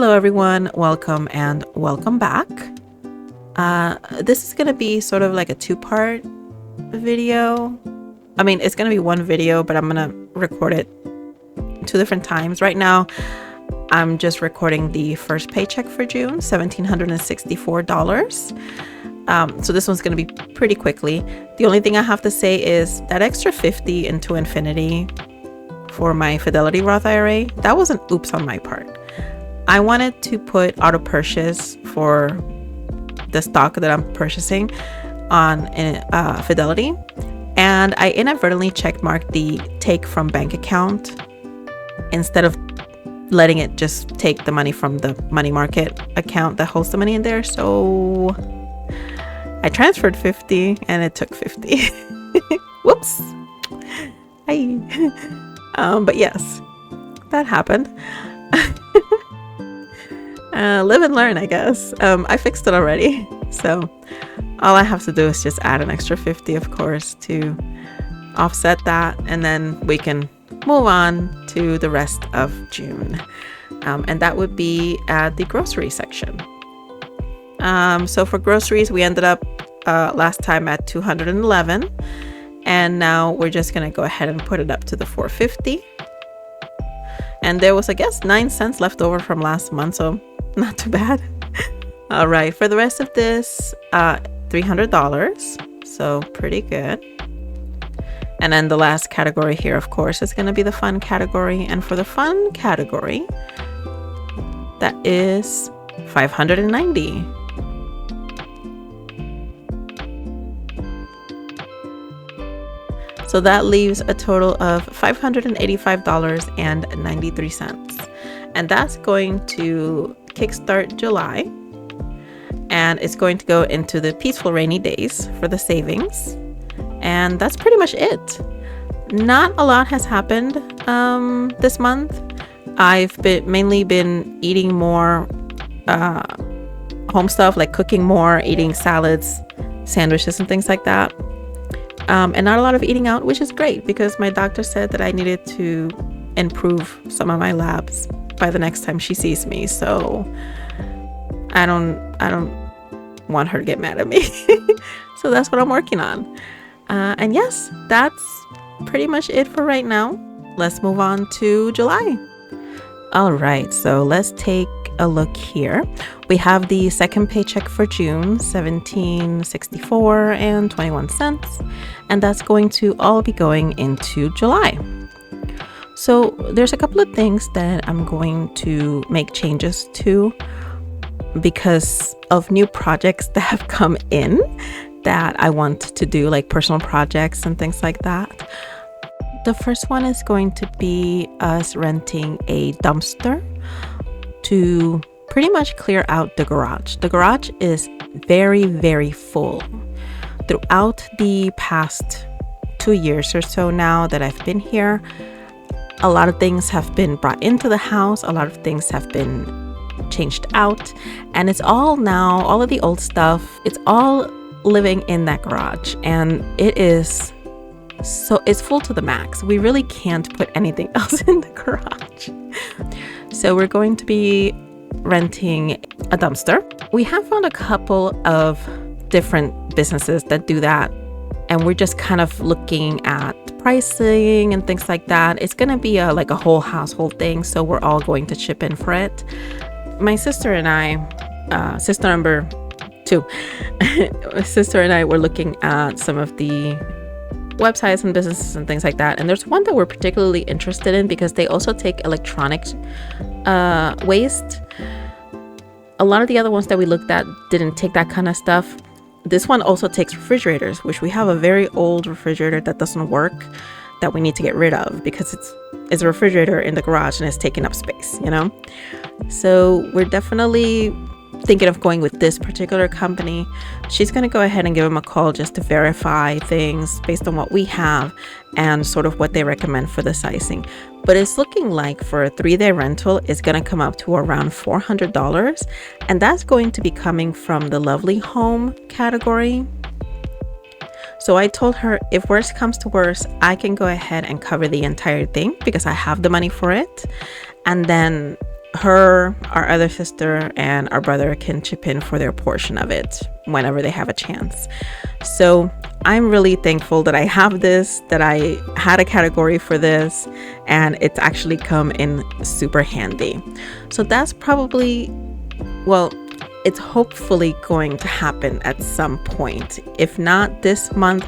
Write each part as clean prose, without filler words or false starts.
Hello everyone, welcome and welcome back. This is going to be sort of like a two-part video. I mean, it's going to be one video, but I'm going to record it two different times. Right now, I'm just recording the first paycheck for June, $1,764. So this one's going to be pretty quickly. The only thing I have to say is that extra 50 into infinity for my Fidelity Roth IRA, that was an oops on my part. I wanted to put auto purchase for the stock that I'm purchasing on Fidelity, and I inadvertently checkmarked the take from bank account instead of letting it just take the money from the money market account that holds the money in there. So I transferred 50 and it took 50. Whoops. Hi. But yes, that happened. Live and learn, I guess. I fixed it already, so all I have to do is just add an extra 50, of course, to offset that, and then we can move on to the rest of June, and that would be at the grocery section. So for groceries, we ended up last time at $211, and now we're just gonna go ahead and put it up to the $450. And there was, I guess, 9 cents left over from last month, so not too bad. All right, for the rest of this, $300, so pretty good. And then the last category here, of course, is going to be the fun category. And for the fun category, that is $590. So that leaves a total of $585.93. And that's going to kickstart July. And it's going to go into the peaceful rainy days for the savings. And that's pretty much it. Not a lot has happened this month. I've mainly been eating more home stuff, like cooking more, eating salads, sandwiches, and things like that. And not a lot of eating out, which is great because my doctor said that I needed to improve some of my labs by the next time she sees me. So I don't want her to get mad at me. So that's what I'm working on. And yes, that's pretty much it for right now. Let's move on to July. All right, so let's take a look here. We have the second paycheck for June, $1,764.21, and that's going to all be going into July. So there's a couple of things that I'm going to make changes to because of new projects that have come in that I want to do, like personal projects and things like that. The first one is going to be us renting a dumpster to pretty much clear out the garage. The garage is very, very full. Throughout the past 2 years or so now that I've been here, a lot of things have been brought into the house. A lot of things have been changed out. And it's all now, all of the old stuff, it's all living in that garage. And it's full to the max. We really can't put anything else in the garage. So we're going to be renting a dumpster. We have found a couple of different businesses that do that, and we're just kind of looking at pricing and things like that. It's going to be like a whole household thing, so we're all going to chip in for it. My sister and I, sister number 2, sister and I were looking at some of the websites and businesses and things like that, and there's one that we're particularly interested in because they also take electronic waste. A lot of the other ones that we looked at didn't take that kind of stuff. This one also takes refrigerators, which we have a very old refrigerator that doesn't work, that we need to get rid of because it's a refrigerator in the garage and it's taking up space, you know. So we're definitely thinking of going with this particular company. She's going to go ahead and give them a call just to verify things based on what we have and sort of what they recommend for the sizing. But it's looking like for a 3-day rental, it's going to come up to around $400. And that's going to be coming from the Lovely Home category. So I told her if worst comes to worst, I can go ahead and cover the entire thing because I have the money for it. And then her, our other sister, and our brother can chip in for their portion of it whenever they have a chance. So I'm really thankful that I have this, that I had a category for this, and it's actually come in super handy. So that's probably, well, it's hopefully going to happen at some point. If not this month,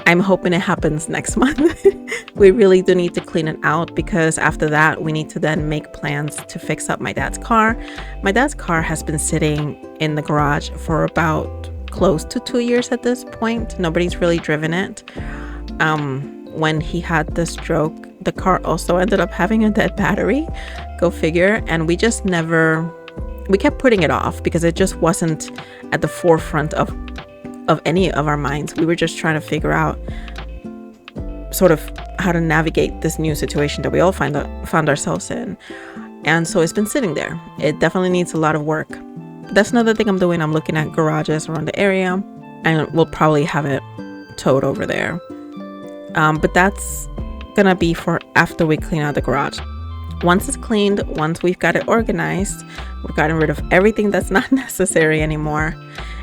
I'm hoping it happens next month. We really do need to clean it out, because after that we need to then make plans to fix up my dad's car. My dad's car has been sitting in the garage for about close to 2 years at this point. Nobody's really driven it. When he had the stroke, the car also ended up having a dead battery. Go figure. And we kept putting it off because it just wasn't at the forefront of any of our minds. We were just trying to figure out sort of how to navigate this new situation that we all found ourselves in. And so it's been sitting there. It definitely needs a lot of work. That's another thing I'm doing. I'm looking at garages around the area, and we'll probably have it towed over there. But that's gonna be for after we clean out the garage. Once it's cleaned, once we've got it organized, we've gotten rid of everything that's not necessary anymore,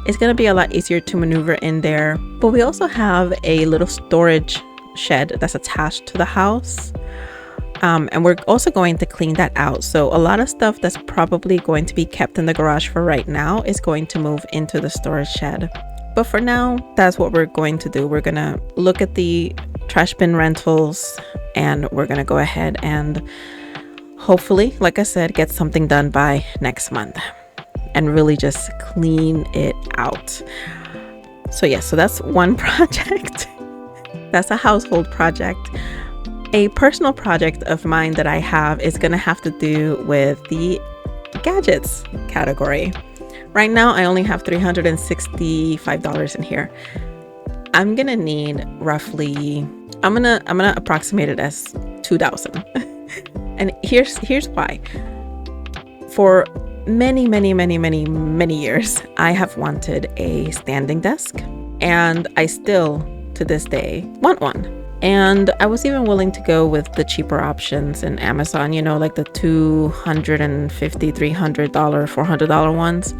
it's gonna be a lot easier to maneuver in there. But we also have a little storage shed that's attached to the house. And we're also going to clean that out. So a lot of stuff that's probably going to be kept in the garage for right now is going to move into the storage shed. But for now, that's what we're going to do. We're gonna look at the trash bin rentals, and we're gonna go ahead and hopefully, like I said, get something done by next month and really just clean it out. So yeah, so that's one project. That's a household project. A personal project of mine that I have is going to have to do with the gadgets category. Right now, I only have $365 in here. I'm going to need roughly, I'm going to approximate it as $2,000. And here's why. For many years, I have wanted a standing desk, and I still, to this day, want one. And I was even willing to go with the cheaper options in Amazon, you know, like the $250, $300, $400 ones.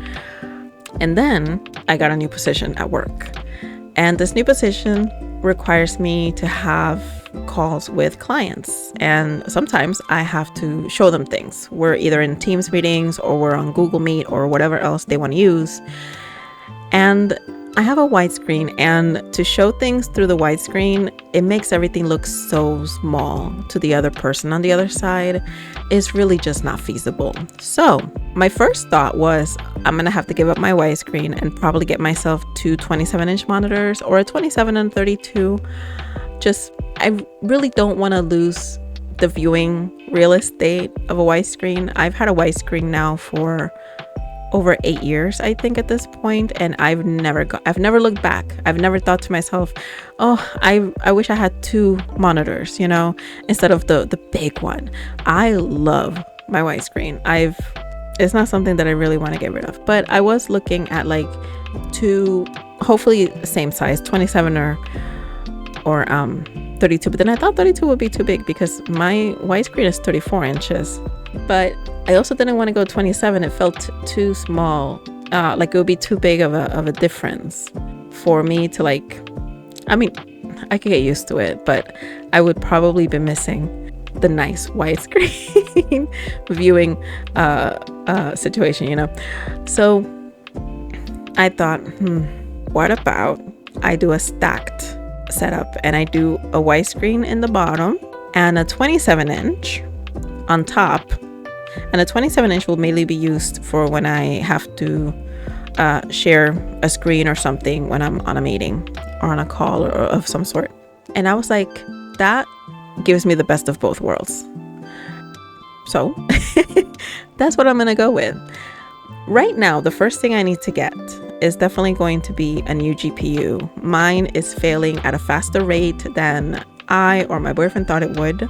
And then I got a new position at work. And this new position requires me to have calls with clients. And sometimes I have to show them things. We're either in Teams meetings or we're on Google Meet or whatever else they want to use. And I have a widescreen, and to show things through the widescreen, it makes everything look so small to the other person on the other side. It's really just not feasible. So my first thought was, I'm gonna have to give up my widescreen and probably get myself two 27-inch monitors, or a 27 and 32. I really don't want to lose the viewing real estate of a widescreen. I've had a widescreen now for over 8 years, I think, at this point, and I've never looked back. I've never thought to myself, oh, I wish I had two monitors, you know, instead of the big one. I love my widescreen. It's not something that I really want to get rid of, but I was looking at like two, hopefully the same size, 27 or 32, but then I thought 32 would be too big because my widescreen is 34 inches. But I also didn't want to go 27. It felt too small. Like it would be too big of a difference for me to like. I mean, I could get used to it, but I would probably be missing the nice widescreen viewing situation, you know. So I thought, what about I do a stacked setup, and I do a widescreen in the bottom and a 27-inch on top. And a 27-inch will mainly be used for when I have to share a screen or something when I'm on a meeting or on a call or of some sort. And I was like, that gives me the best of both worlds. So that's what I'm gonna go with. Right now, the first thing I need to get is definitely going to be a new GPU. Mine is failing at a faster rate than I or my boyfriend thought it would.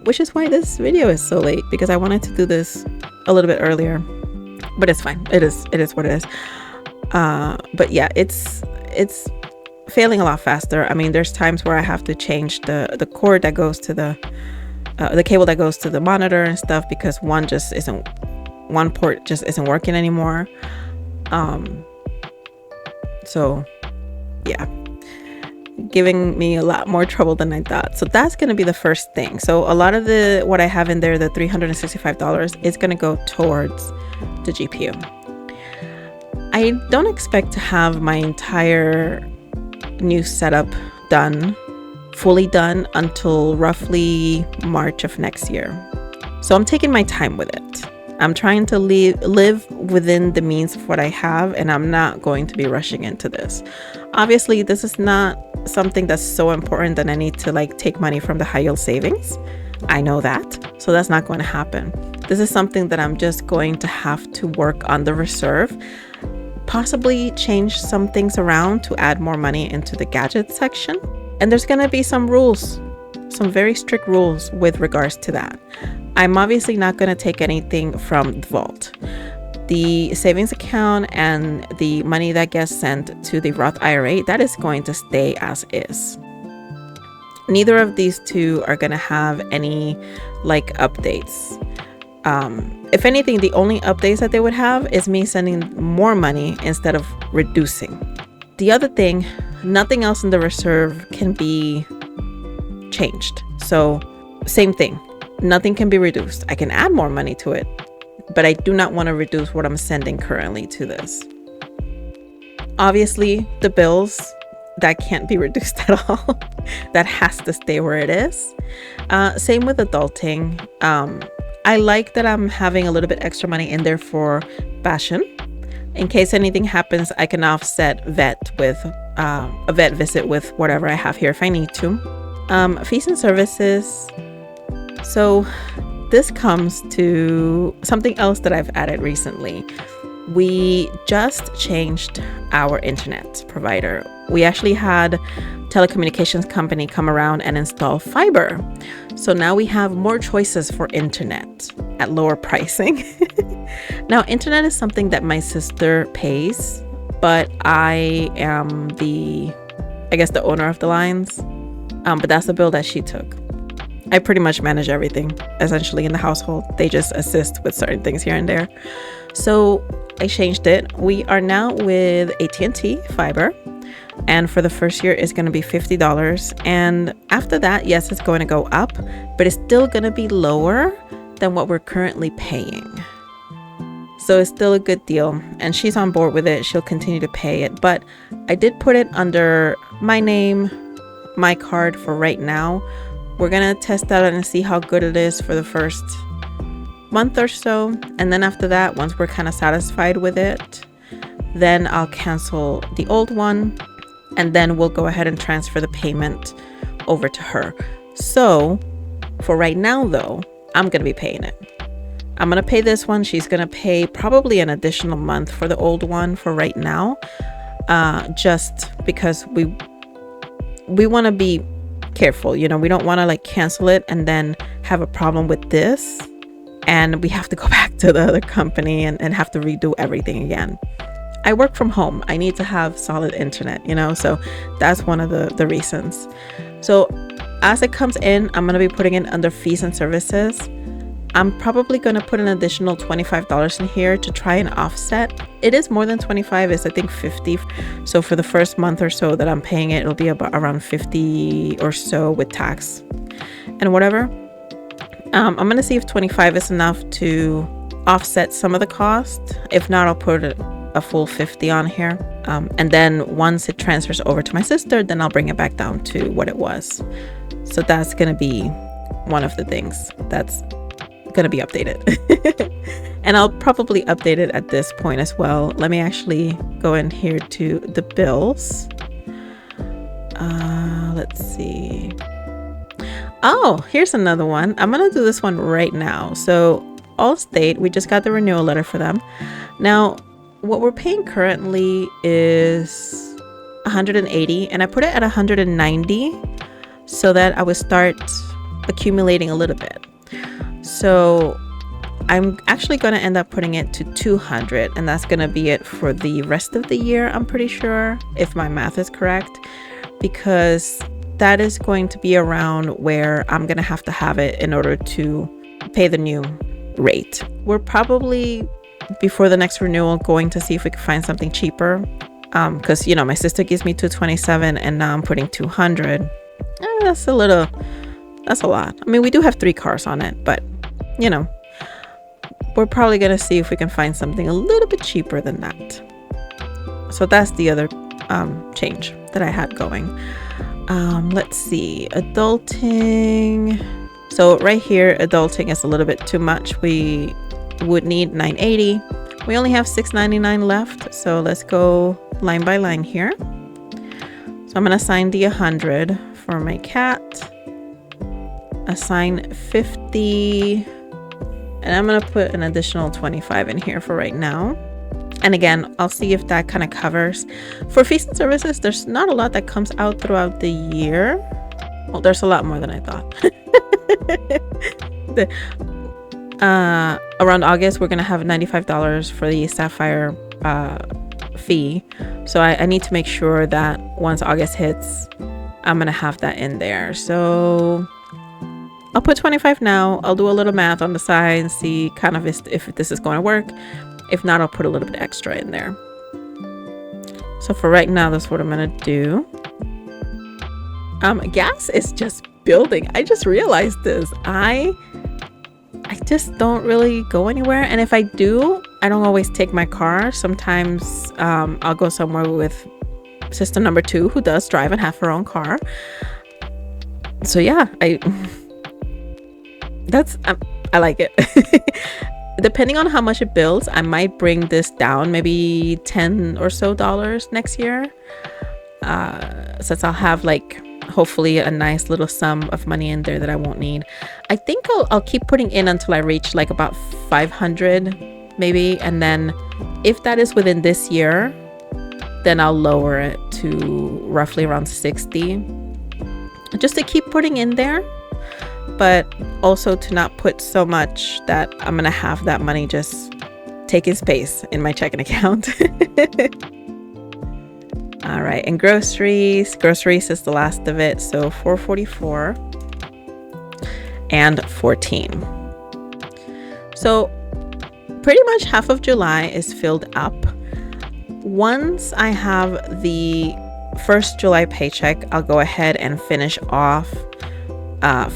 Which is why this video is so late, because I wanted to do this a little bit earlier, but it's fine. It is what it is. But yeah, it's failing a lot faster. I mean, there's times where I have to change the cord that goes to the the cable that goes to the monitor and stuff, because one port just isn't working anymore. So yeah, giving me a lot more trouble than I thought. So that's going to be the first thing. So a lot of what I have in there, the $365, is going to go towards the GPU. I don't expect to have my entire new setup fully done until roughly March of next year. So I'm taking my time with it. I'm trying to live within the means of what I have, and I'm not going to be rushing into this. Obviously, this is not something that's so important that I need to like take money from the high yield savings. I know that. So that's not going to happen. This is something that I'm just going to have to work on the reserve, possibly change some things around to add more money into the gadget section. And there's going to be some rules, some very strict rules with regards to that. I'm obviously not going to take anything from the vault. The savings account and the money that gets sent to the Roth IRA, that is going to stay as is. Neither of these two are going to have any like updates. If anything, the only updates that they would have is me sending more money instead of reducing. The other thing, nothing else in the reserve can be changed. So same thing, nothing can be reduced. I can add more money to it, but I do not want to reduce what I'm sending currently to this. Obviously, the bills, that can't be reduced at all. That has to stay where it is. Same with adulting. I like that I'm having a little bit extra money in there for fashion. In case anything happens, I can offset vet with a vet visit with whatever I have here if I need to. Fees and services. So this comes to something else that I've added recently. We just changed our internet provider. We actually had telecommunications company come around and install fiber. So now we have more choices for internet at lower pricing. Now, internet is something that my sister pays, but I am the owner of the lines. But that's the bill that she took. I pretty much manage everything essentially in the household. They just assist with certain things here and there. So I changed it. We are now with AT&T fiber. And for the first year, it's going to be $50. And after that, yes, it's going to go up, but it's still going to be lower than what we're currently paying. So it's still a good deal. And she's on board with it. She'll continue to pay it. But I did put it under my name, my card for right now. We're going to test out and see how good it is for the first month or so. And then after that, once we're kind of satisfied with it, then I'll cancel the old one. And then we'll go ahead and transfer the payment over to her. So for right now, though, I'm going to be paying it. I'm going to pay this one. She's going to pay probably an additional month for the old one for right now. Just because we want to be careful. You know, we don't want to like cancel it and then have a problem with this. And we have to go back to the other company and have to redo everything again. I work from home. I need to have solid internet, you know, so that's one of the reasons. So as it comes in, I'm going to be putting it under fees and services. I'm probably going to put an additional $25 in here to try and offset. It is more than 25, it's I think 50. So for the first month or so that I'm paying it, it'll be about around 50 or so with tax and whatever. I'm going to see if 25 is enough to offset some of the cost. If not, I'll put a full 50 on here. And then once it transfers over to my sister, then I'll bring it back down to what it was. So that's going to be one of the things that's going to be updated. And I'll probably update it at this point as well. Let me actually go in here to the bills. Let's see. Oh, here's another one. I'm going to do this one right now. So Allstate, we just got the renewal letter for them. Now, what we're paying currently is $180, and I put it at $190 so that I would start accumulating a little bit. So I'm actually going to end up putting it to $200, and that's going to be it for the rest of the year, I'm pretty sure, if my math is correct, because that is going to be around where I'm going to have it in order to pay the new rate. We're probably, before the next renewal, going to see if we can find something cheaper. Because, you know, my sister gives me $227 and now I'm putting $200. That's a lot. I mean, we do have 3 cars on it, but, you know, we're probably going to see if we can find something a little bit cheaper than that. So that's the other change that I had going. Let's see, adulting. So right here, adulting is a little bit too much. We would need $980. We only have $699 left. So let's go line by line here. So I'm going to assign the 100 for my cat. Assign 50. And I'm going to put an additional 25 in here for right now. And again, I'll see if that kind of covers. For fees and services, there's not a lot that comes out throughout the year. Well, there's a lot more than I thought. Around August, we're going to have $95 for the Sapphire fee. So I need to make sure that once August hits, I'm going to have that in there. So I'll put 25 now. I'll do a little math on the side and see kind of if this is going to work. If not, I'll put a little bit extra in there. So for right now, that's what I'm going to do. Gas is just building. I just realized this. I just don't really go anywhere. And if I do, I don't always take my car. Sometimes I'll go somewhere with sister number 2 who does drive and have her own car. So yeah, I like it. Depending on how much it builds, I might bring this down maybe $10 or so next year, since I'll have like hopefully a nice little sum of money in there that I won't need. I think I'll keep putting in until I reach like about 500 maybe, and then if that is within this year, then I'll lower it to roughly around 60, just to keep putting in there, but also to not put so much that I'm gonna have that money just taking space in my checking account. All right, and groceries is the last of it, so $444 and $14. So pretty much half of July is filled up. Once I have the first July paycheck, I'll go ahead and finish off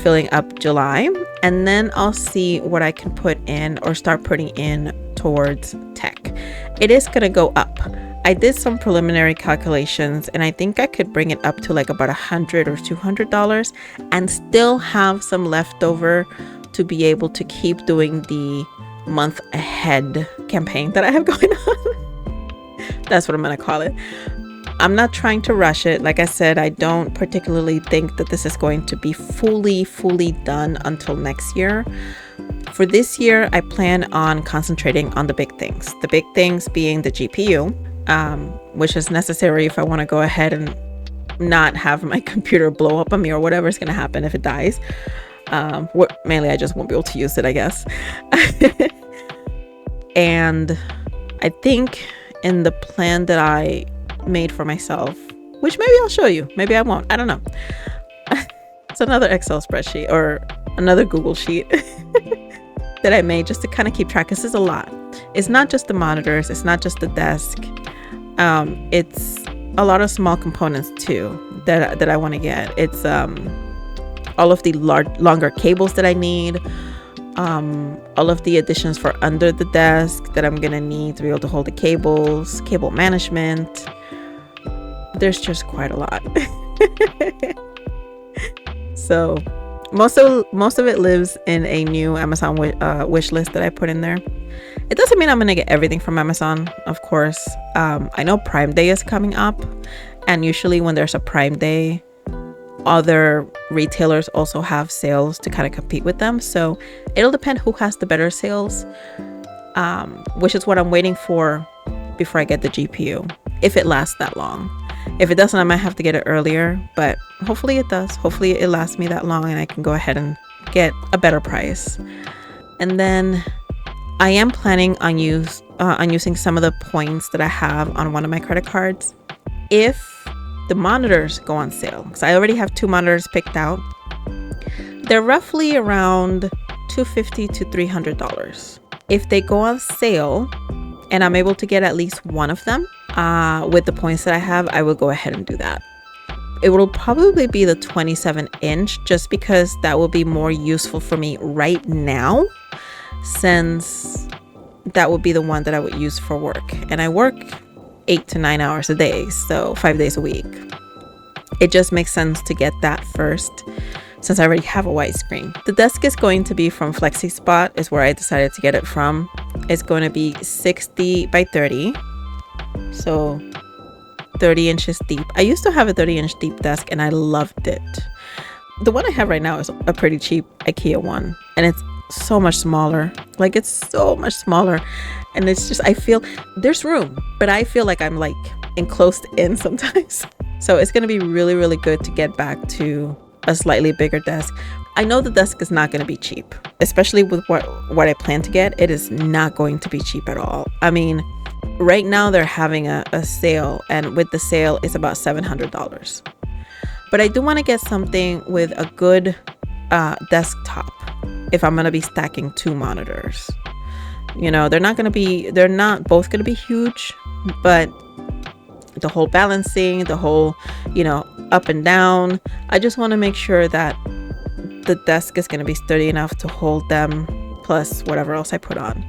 filling up July, and then I'll see what I can put in or start putting in towards tech. It is gonna go up. I did some preliminary calculations and I think I could bring it up to like about $100 or $200 and still have some leftover to be able to keep doing the month ahead campaign that I have going on. That's what I'm gonna call it. I'm not trying to rush it. Like I said, I don't particularly think that this is going to be fully done until next year. For this year, I plan on concentrating on the big things. The big things being the GPU, which is necessary if I want to go ahead and not have my computer blow up on me or whatever is going to happen if it dies. Mainly, I just won't be able to use it, I guess. And I think in the plan that I made for myself, which maybe I'll show you, maybe I won't, I don't know. It's another Excel spreadsheet or another Google sheet that I made just to kind of keep track. This is a lot. It's not just the monitors, it's not just the desk, it's a lot of small components too that I want to get. It's all of the longer cables that I need, all of the additions for under the desk that I'm gonna need to be able to hold the cables, cable management. There's just quite a lot. So most of it lives in a new Amazon wish list that I put in there. It doesn't mean I'm gonna get everything from Amazon, of course. I know Prime Day is coming up, and usually when there's a Prime Day, other retailers also have sales to kind of compete with them. So it'll depend who has the better sales, which is what I'm waiting for before I get the GPU, if it lasts that long. If it doesn't, I might have to get it earlier, but hopefully it does. Hopefully it lasts me that long and I can go ahead and get a better price. And then I am planning on using some of the points that I have on one of my credit cards. If the monitors go on sale. Because I already have 2 monitors picked out. They're roughly around $250 to $300. If they go on sale and I'm able to get at least one of them with the points that I have, I will go ahead and do that. It will probably be the 27-inch just because that will be more useful for me right now, since that would be the one that I would use for work. And I work 8 to 9 hours a day, so 5 days a week. It just makes sense to get that first, since I already have a widescreen. The desk is going to be from FlexiSpot, is where I decided to get it from. It's going to be 60 by 30, so 30 inches deep. I used to have a 30-inch deep desk and I loved it. The one I have right now is a pretty cheap IKEA one, and it's so much smaller. Like, it's so much smaller, and it's just, I feel there's room, but I feel like I'm like enclosed in sometimes. So it's going to be really, really good to get back to a slightly bigger desk. I know the desk is not going to be cheap, especially with what I plan to get. It is not going to be cheap at all. I mean, right now they're having a sale, and with the sale it's about $700. But I do want to get something with a good desktop if I'm going to be stacking 2 monitors. You know, they're not both going to be huge, but the whole balancing, the whole, you know, up and down, I just want to make sure that the desk is going to be sturdy enough to hold them, plus whatever else I put on.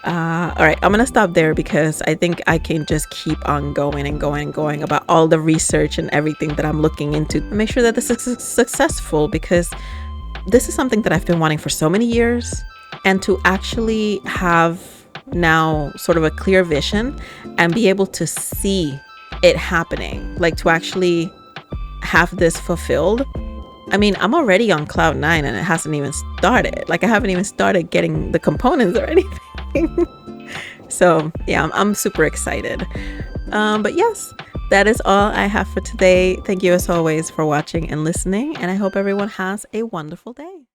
All right, I'm gonna stop there because I think I can just keep on going and going and going about all the research and everything that I'm looking into. Make sure that this is successful, because this is something that I've been wanting for so many years, and to actually have now sort of a clear vision and be able to see it happening, like to actually have this fulfilled. I mean, I'm already on cloud 9 and it hasn't even started. Like, I haven't even started getting the components or anything. So yeah, I'm super excited. But yes, that is all I have for today. Thank you as always for watching and listening, and I hope everyone has a wonderful day.